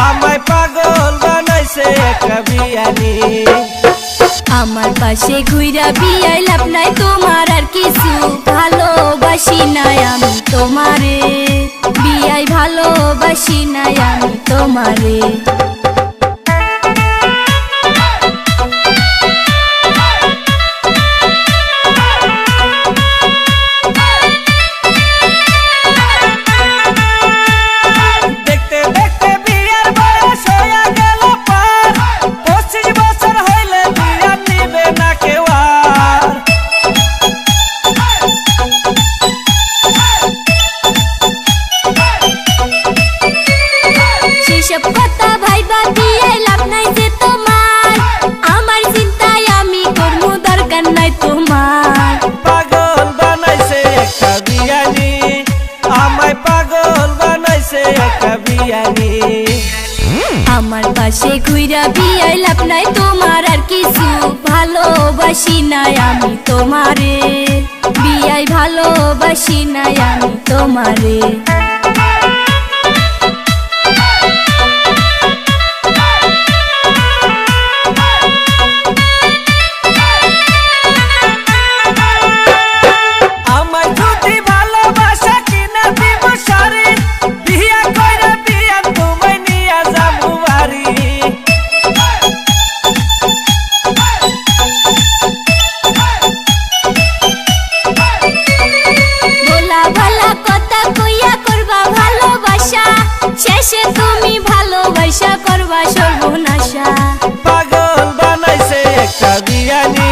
আমায় পাগল বানাইছে একটা বিয়ানি। আমার পাশে ঘুইরা বিয়াই লাভ নাই তোমার আর কিছু, ভালোবাসি নাই আমি তোমারে, বিয়াই ভালোবাসি নাই আমি তোমারে। সেসব কথা ভাইবা বিয়াই লাভ নাই যে তোমার, আমার চিন্তায় আমি করবো দরকার নাই তোমার। পাগল বানাইছে একটা বিয়ানি, আমায় পাগল বানাইছে একটা বিয়ানি। আমার পাশে ঘুইরা বিয়াই লাভ নাই তোমার আর কিছু, ভালোবাসি নাই আমি তোমারে, বিয়াই ভালোবাসি নাই আমি তোমারে। শেষে তুমি ভালোবাসা করবা সর্বনাশা। পাগল বানাইছে একটা বিয়ানি,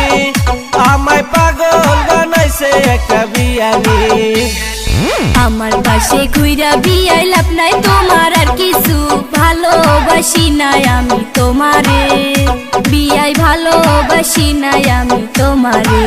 আমায় পাগল বানাইছে একটা বিয়ানি। আমার পাশে ঘুইরা বিয়াই লাভ নাই তোমার আর কিছু, ভালোবাসি নাই আমি তোমারে, বিয়াই ভালোবাসি নাই আমি তোমারে।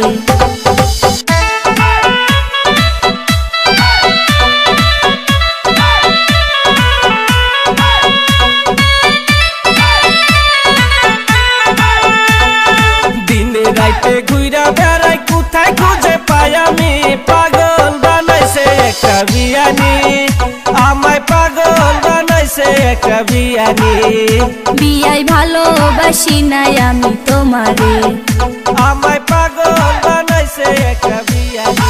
রাইতে ঘুইরা বেড়াই কোথায় খুঁজে পাই আমি, পাগল বানাইছে একটা বিয়ানি, আমায় পাগল বানাইছে একটা বিয়ানি। বিয়াই ভালোবাসি নাই আমি তোমারে, আমায় পাগল বানাইছে একটা বিয়ানি।